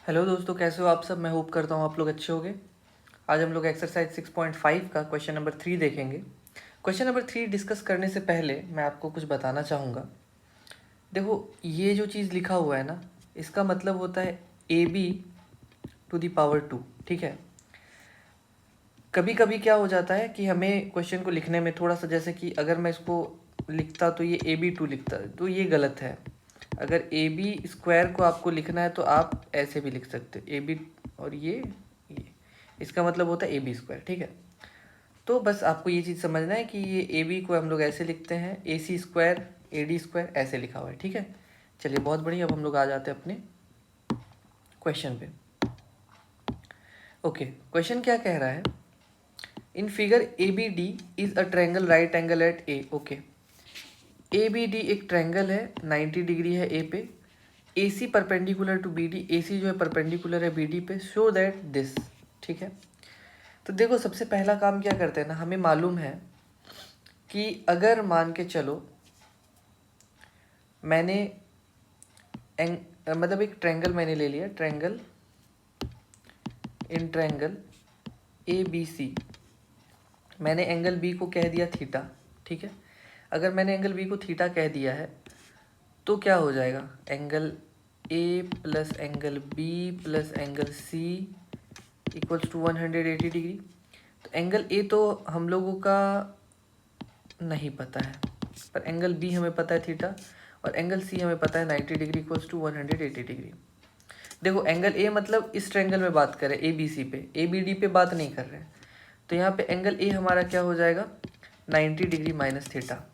Hello दोस्तों, कैसे हो आप सब। मैं होप करता हूँ आप लोग अच्छे होंगे। आज हम लोग एक्सरसाइज 6.5 का क्वेश्चन नंबर 3 देखेंगे। क्वेश्चन नंबर 3 डिस्कस करने से पहले मैं आपको कुछ बताना चाहूँगा। देखो, ये जो चीज़ लिखा हुआ है ना, इसका मतलब होता है AB⁻²। ठीक है। कभी कभी क्या हो जाता है कि हमें क्वेश्चन को लिखने में थोड़ा सा, जैसे कि अगर मैं इसको लिखता तो ये AB2 लिखता, तो ये गलत है। अगर AB² को आपको लिखना है तो आप ऐसे भी लिख सकते हो AB, और ये इसका मतलब होता है AB²। ठीक है। तो बस आपको ये चीज़ समझना है कि ये AB को हम लोग ऐसे लिखते हैं, AC² AD² ऐसे लिखा हुआ है। ठीक है। चलिए, बहुत बढ़िया। अब हम लोग आ जाते हैं अपने क्वेश्चन पे। ओके, क्वेश्चन क्या कह रहा है। In figure ABD is a triangle right angle at A। Okay, ABD एक ट्रायंगल है, 90 डिग्री है A पे। AC perpendicular to BD, AC जो है परपेंडिकुलर है BD पे। Show that this. ठीक है। तो देखो, सबसे पहला काम क्या करते हैं ना, हमें मालूम है कि अगर मान के चलो मैंने मतलब एक ट्रायंगल मैंने ले लिया, ट्रायंगल इन ट्रायंगल ABC, मैंने एंगल B को कह दिया थीटा। ठीक है। अगर मैंने एंगल B को थीटा कह दिया है तो क्या हो जाएगा, angle A plus angle B plus angle C equals to 180 degree. तो एंगल A तो हम लोगों का नहीं पता है, पर एंगल B हमें पता है थीटा, और एंगल C हमें पता है 90 डिग्री इक्वल्स टू 180 डिग्री। देखो, एंगल A मतलब इस ट्रायंगल में बात करें, ABC पे, ABD पे बात नहीं कर रहे हैं। तो यहाँ पे एंगल A हमारा क्या हो जाएगा, 90 degree minus theta.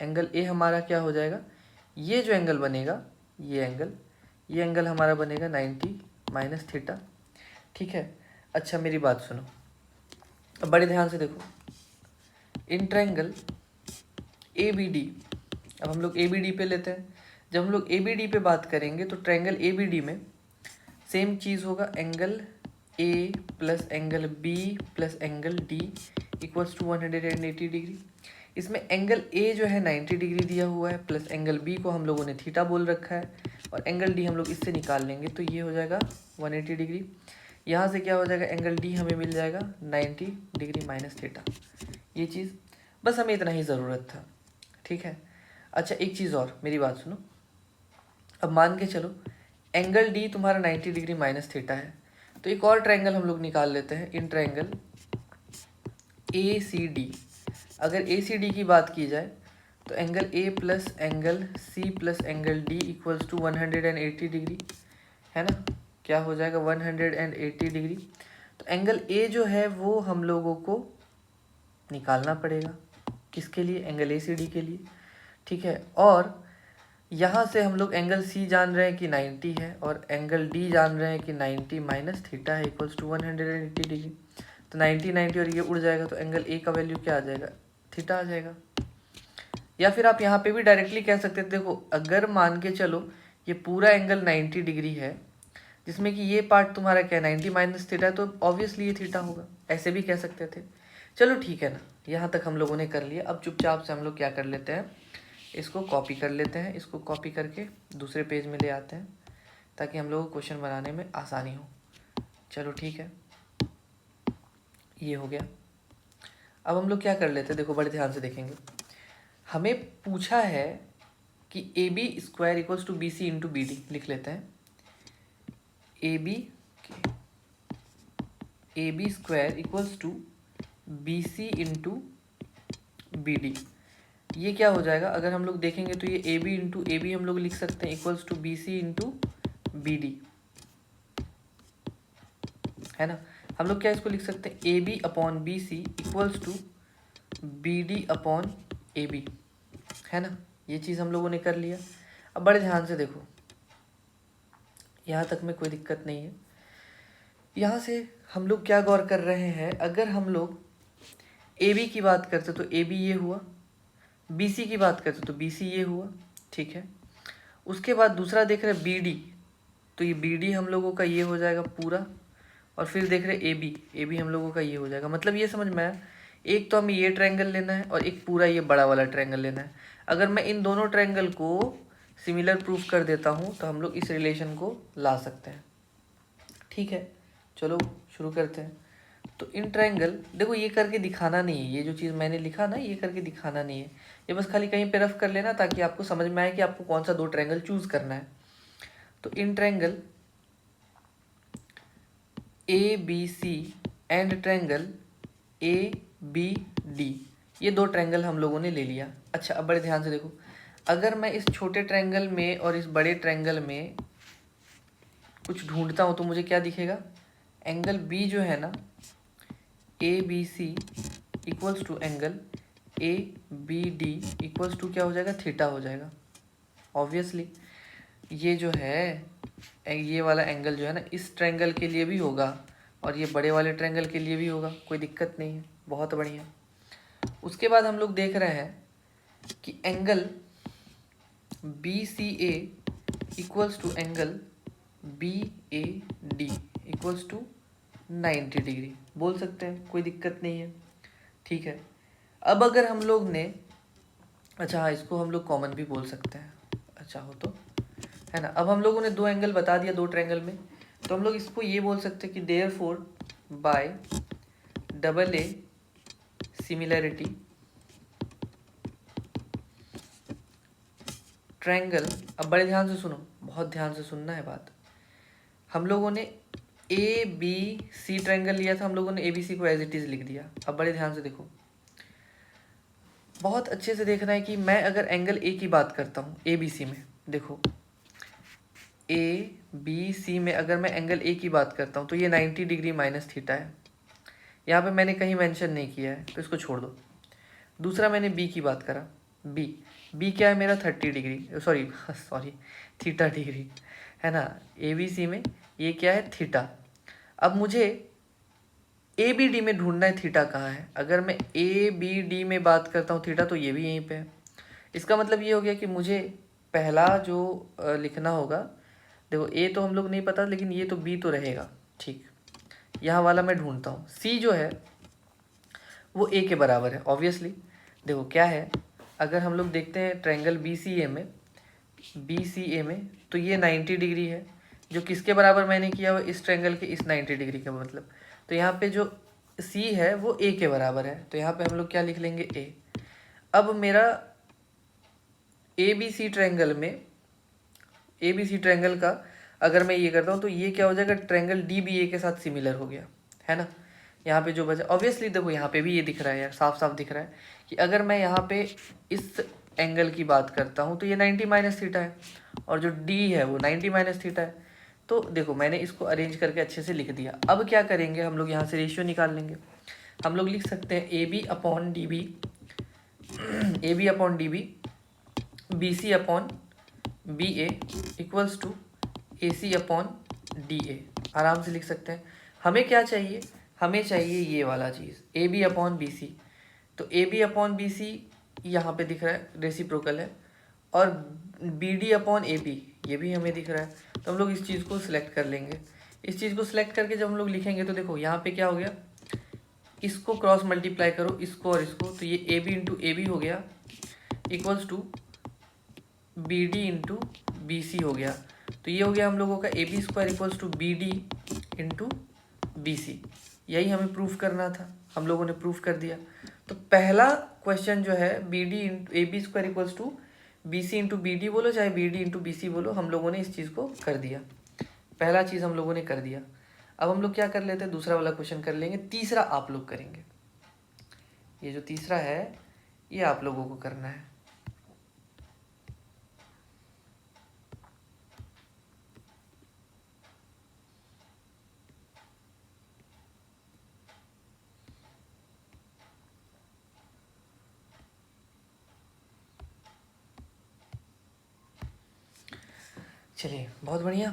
Angle A हमारा क्या हो जाएगा, ये जो एंगल बनेगा, ये एंगल हमारा बनेगा 90 माइनस थीटा। ठीक है। अच्छा, मेरी बात सुनो, अब बड़े ध्यान से देखो। इन ट्रायंगल ABD, अब हम लोग ABD पे लेते हैं। जब हम लोग ABD पे बात करेंगे तो ट्रायंगल ABD में सेम चीज़ होगा, angle A plus angle B plus angle D equals to 180 degree. इसमें एंगल A जो है 90 डिग्री दिया हुआ है, प्लस एंगल B को हम लोगों ने थीटा बोल रखा है, और एंगल D हम लोग इससे निकाल लेंगे तो ये हो जाएगा 180 डिग्री। यहाँ से क्या हो जाएगा, एंगल D हमें मिल जाएगा 90 डिग्री माइनस थीटा। ये चीज़ बस हमें इतना ही ज़रूरत था। ठीक है। अच्छा, एक चीज़ और, मेरी बात सुनो। अब मान के चलो एंगल D तुम्हारा 90 डिग्री माइनस थीटा है, तो एक और ट्रायंगल हम लोग निकाल लेते हैं, इन ट्रायंगल ACD। अगर ACD की बात की जाए तो angle A plus angle C plus angle D equals to 180 degree, है ना। क्या हो जाएगा, 180 डिग्री। तो एंगल A जो है वो हम लोगों को निकालना पड़ेगा, किसके लिए, एंगल ACD के लिए। ठीक है। और यहाँ से हम लोग एंगल C जान रहे हैं कि 90 है, और एंगल D जान रहे हैं कि 90 माइनस थीटा है इक्वल्स टू 180 डिग्री। तो 90 और ये उड़ जाएगा, तो एंगल A का वैल्यू क्या आ जाएगा, थीटा आ जाएगा। या फिर आप यहाँ पे भी डायरेक्टली कह सकते थे। देखो, अगर मान के चलो ये पूरा एंगल 90 डिग्री है, जिसमें कि ये पार्ट तुम्हारा क्या 90 माइनस थीटा है, तो ऑब्वियसली ये थीटा होगा, ऐसे भी कह सकते थे। चलो ठीक है ना, यहाँ तक हम लोगों ने कर लिया। अब चुपचाप से हम लोग क्या कर लेते हैं, इसको कॉपी कर लेते हैं। इसको कॉपी करके दूसरे पेज में ले आते हैं, ताकि हम लोग को क्वेश्चन बनाने में आसानी हो। चलो ठीक है, ये हो गया। अब हम लोग क्या कर लेते हैं, देखो बड़े ध्यान से देखेंगे। हमें पूछा है कि AB² equals to BC into BD, लिख लेते हैं। AB² equals to BC into BD। ये क्या हो जाएगा, अगर हम लोग देखेंगे तो ये AB इंटू AB हम लोग लिख सकते हैं equals to BC into BD, है ना। हम लोग क्या इसको लिख सकते हैं, AB upon BC equals to BD upon AB, है ना। ये चीज़ हम लोगों ने कर लिया। अब बड़े ध्यान से देखो, यहाँ तक में कोई दिक्कत नहीं है। यहाँ से हम लोग क्या गौर कर रहे हैं, अगर हम लोग AB की बात करते तो AB ये हुआ, BC की बात करते तो BC ये हुआ। ठीक है। उसके बाद दूसरा देख रहे BD, तो ये BD हम लोगों का ये हो जाएगा पूरा, और फिर देख रहे AB हम लोगों का ये हो जाएगा। मतलब ये समझ में आया, एक तो हमें ये ट्रायंगल लेना है और एक पूरा ये बड़ा वाला ट्रायंगल लेना है। अगर मैं इन दोनों ट्रायंगल को सिमिलर प्रूफ कर देता हूँ तो हम लोग इस रिलेशन को ला सकते हैं। ठीक है, चलो शुरू करते हैं। तो इन ट्रायंगल, देखो ये करके दिखाना नहीं है, ये जो चीज़ मैंने लिखा ना ये करके दिखाना नहीं है, ये बस खाली कहीं पे रफ कर लेना ताकि आपको समझ में आए कि आपको कौन सा दो ट्रायंगल चूज करना है। तो in triangle A B C and triangle A B D, ये दो ट्रायंगल हम लोगों ने ले लिया। अच्छा, अब बड़े ध्यान से देखो, अगर मैं इस छोटे ट्रायंगल में और इस बड़े ट्रायंगल में कुछ ढूंढता हूँ तो मुझे क्या दिखेगा, एंगल बी जो है ना A B C equals to angle A B D equals to क्या हो जाएगा, थीटा हो जाएगा। ऑब्वियसली ये जो है ये वाला एंगल जो है ना इस ट्रायंगल के लिए भी होगा और ये बड़े वाले ट्रायंगल के लिए भी होगा, कोई दिक्कत नहीं है, बहुत बढ़िया। उसके बाद हम लोग देख रहे हैं कि angle B C A equals to angle B A D equals to 90 degree बोल सकते हैं, कोई दिक्कत नहीं है, ठीक है। अब अगर हम लोग ने, अच्छा हाँ इसको हम लोग कॉमन भी बोल सकते हैं, अच्छा हो तो, है ना। अब हम लोगों ने दो एंगल बता दिया दो ट्रायंगल में, तो हम लोग इसको ये बोल सकते हैं कि therefore by double A similarity triangle, अब बड़े ध्यान से सुनो, बहुत ध्यान से सुनना है बात। हम लोगों ने ए बी सी ट्रायंगल लिया था, हम लोगों ने ए बी सी को एज इट इज लिख दिया। अब बड़े ध्यान से देखो, बहुत अच्छे से देखना है कि मैं अगर एंगल ए की बात करता हूँ ए बी सी में, देखो ए बी सी में अगर मैं एंगल ए की बात करता हूँ तो ये 90 डिग्री माइनस थीटा है, यहाँ पे मैंने कहीं मेंशन नहीं किया है तो इसको छोड़ दो। दूसरा मैंने बी की बात करा, बी क्या है मेरा 30 डिग्री, सॉरी थीटा डिग्री, है ना। ए बी सी में ये क्या है, थीटा। अब मुझे ए बी डी में ढूंढना है थीटा कहाँ है। अगर मैं ए बी डी में बात करता हूँ थीटा तो ये भी यहीं पे है। इसका मतलब ये हो गया कि मुझे पहला जो लिखना होगा, देखो ए तो हम लोग नहीं पता लेकिन ये तो बी तो रहेगा, ठीक। यहाँ वाला मैं ढूंढता हूँ, सी जो है वो ए के बराबर है ऑब्वियसली। देखो क्या है, अगर हम लोग देखते हैं ट्रायंगल बी सी ए में तो ये 90 डिग्री है, जो किसके बराबर मैंने किया हुआ, इस ट्रायंगल के इस 90 डिग्री का मतलब। तो यहाँ पे जो सी है वो ए के बराबर है, तो यहाँ पे हम लोग क्या लिख लेंगे, ए। अब मेरा ए बी सी ट्रायंगल में, ए बी सी ट्रायंगल का अगर मैं ये करता हूँ तो ये क्या हो जाएगा, ट्रायंगल डी बी ए के साथ सिमिलर हो गया, है ना। यहाँ पे जो बचा ऑब्वियसली, देखो यहाँ पे भी ये दिख रहा है यार, साफ साफ दिख रहा है कि अगर मैं यहाँ पे इस एंगल की बात करता हूँ तो ये 90 माइनस थीटा है और जो डी है वो 90 माइनस थीटा है। तो देखो मैंने इसको अरेंज करके अच्छे से लिख दिया। अब क्या करेंगे हम लोग, यहाँ से रेशियो निकाल लेंगे। हम लोग लिख सकते हैं A B upon D B, A B upon D B, B C upon B A equals to A C upon D A, आराम से लिख सकते हैं। हमें क्या चाहिए, हमें चाहिए ये वाला चीज़ A B upon B C. तो A B upon B C यहाँ पे दिख रहा है, रेसिप्रोकल है, और B D upon A B ये भी हमें दिख रहा है। तो हम लोग इस चीज़ को सिलेक्ट कर लेंगे। इस चीज़ को सिलेक्ट करके जब हम लोग लिखेंगे तो देखो यहाँ पे क्या हो गया, इसको क्रॉस मल्टीप्लाई करो इसको और इसको, तो ये A B into A B हो गया equals to B D into B C हो गया। तो ये हो गया हम लोगों का A B square equals to B D into B C. यही हमें प्रूफ करना था, हम लोगों ने प्रूफ कर दिया। तो पहला क्वेश्चन जो है B D into A B square equals to B C into B D बोलो चाहे B D into B C बोलो, हम लोगों ने इस चीज़ को कर दिया। पहला चीज़ हम लोगों ने कर दिया। अब हम लोग क्या कर लेते हैं, दूसरा वाला क्वेश्चन कर लेंगे। तीसरा आप लोग करेंगे, ये जो तीसरा है ये आप लोगों को करना है। चलिए बहुत बढ़िया।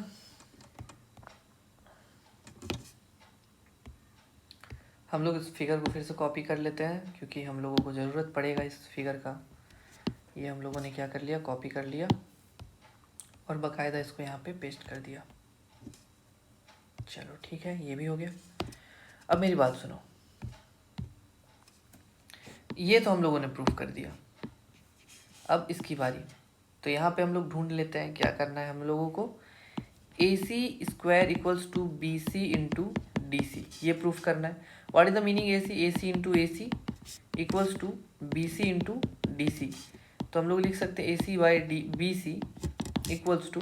हम लोग इस फिगर को फिर से कॉपी कर लेते हैं क्योंकि हम लोगों को ज़रूरत पड़ेगा इस फिगर का। ये हम लोगों ने क्या कर लिया, कॉपी कर लिया और बाकायदा इसको यहाँ पे पेस्ट कर दिया। चलो ठीक है, ये भी हो गया। अब मेरी बात सुनो, ये तो हम लोगों ने प्रूफ कर दिया। अब इसकी बारी, तो यहाँ पे हम लोग ढूंढ लेते हैं क्या करना है हम लोगों को। A C square equals to B C into D C, ये प्रूफ करना है। What is the meaning A C into A C equals to B C into D C. तो हम लोग लिख सकते हैं A C by D B C equals to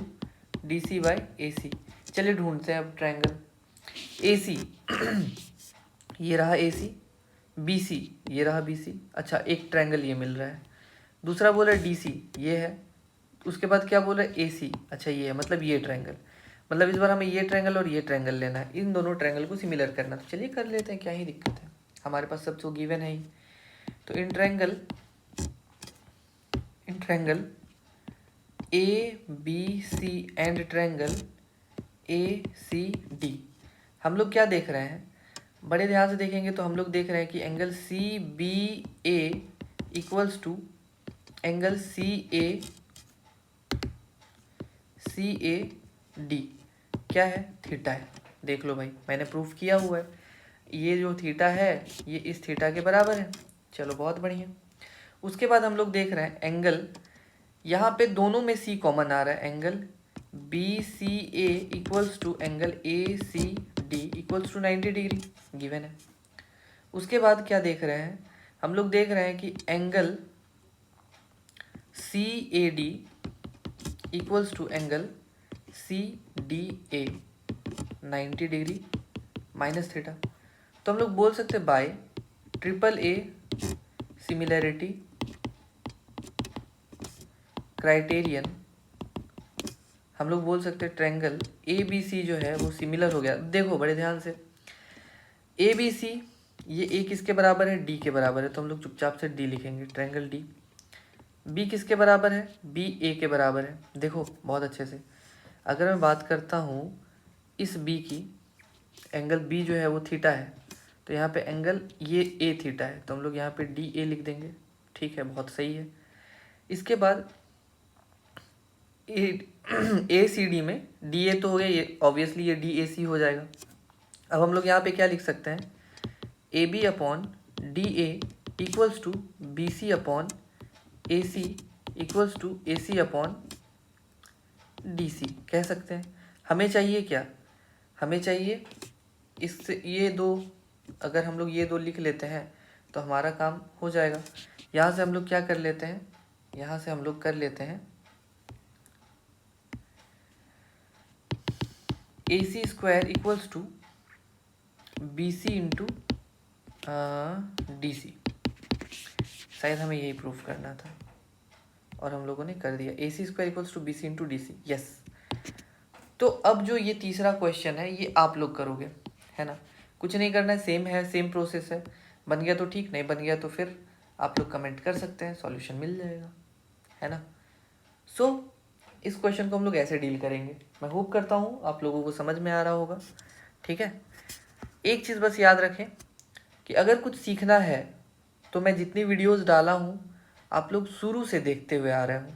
D C by A C. चलिए ढूंढते हैं अब ट्रायंगल ए सी। ये रहा ए सी, बी सी ये रहा बी सी। अच्छा एक ट्रायंगल ये मिल रहा है, दूसरा बोला डी सी ये है, उसके बाद क्या बोला ए सी, अच्छा ये है, मतलब ये ट्रायंगल। मतलब इस बार हमें ये ट्रायंगल और ये ट्रायंगल लेना है, इन दोनों ट्रायंगल को सिमिलर करना। तो चलिए कर लेते हैं, क्या ही दिक्कत है, हमारे पास सब तो गिवन है ही। तो in triangle A B C and triangle A C D, हम लोग क्या देख रहे हैं, बड़े ध्यान से देखेंगे तो हम लोग देख रहे हैं कि angle C B A equals to angle C A D क्या है, थीटा है। देख लो भाई मैंने प्रूफ किया हुआ है, ये जो थीटा है ये इस थीटा के बराबर है। चलो बहुत बढ़िया। उसके बाद हम लोग देख रहे हैं एंगल, यहाँ पे दोनों में सी कॉमन आ रहा है, angle B C A equals to angle A C D equals to 90 degree given है। उसके बाद क्या देख रहे हैं, हम लोग देख रहे हैं कि angle C A D equals to angle C D A 90 degree minus theta. तो हम लोग बोल सकते हैं by triple A similarity criterion, हम लोग बोल सकते हैं ट्रायंगल ए बी सी जो है वो सिमिलर हो गया। देखो बड़े ध्यान से, ए बी सी ये ए किसके बराबर है, डी के बराबर है, तो हम लोग चुपचाप से डी लिखेंगे, ट्रायंगल डी। बी किसके बराबर है, बी ए के बराबर है। देखो बहुत अच्छे से, अगर मैं बात करता हूँ इस बी की, एंगल बी जो है वो थीटा है, तो यहाँ पे एंगल ये ए थीटा है, तो हम लोग यहाँ पे डी ए लिख देंगे। ठीक है, बहुत सही है। इसके बाद ए सी डी में डी ए तो हो गया, ये ऑब्वियसली ये डी ए सी हो जाएगा। अब हम लोग यहाँ पे क्या लिख सकते हैं, A B upon D A equals to B C upon A C equals to A C upon D C कह सकते हैं। हमें चाहिए क्या, हमें चाहिए इससे ये दो, अगर हम लोग ये दो लिख लेते हैं तो हमारा काम हो जाएगा। यहाँ से हम लोग क्या कर लेते हैं, यहाँ से हम लोग कर लेते हैं A C square equals to B C into D C. शायद हमें यही प्रूफ करना था और हम लोगों ने कर दिया, A C square equals to B C into D C. Yes. तो अब जो ये तीसरा क्वेश्चन है ये आप लोग करोगे, है ना, कुछ नहीं करना है, सेम है, सेम प्रोसेस है। बन गया तो ठीक, नहीं बन गया तो फिर आप लोग कमेंट कर सकते हैं, सॉल्यूशन मिल जाएगा, है ना। सो इस क्वेश्चन को हम लोग ऐसे डील करेंगे। मैं होप करता हूँ आप लोगों को समझ में आ रहा होगा। ठीक है, एक चीज़ बस याद रखें कि अगर कुछ सीखना है तो मैं जितनी वीडियोस डाला हूँ आप लोग शुरू से देखते हुए आ रहे हो।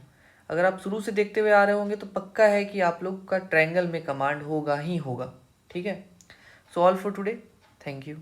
अगर आप शुरू से देखते हुए आ रहे होंगे तो पक्का है कि आप लोग का ट्रायंगल में कमांड होगा ही होगा। ठीक है, so all for today, thank you.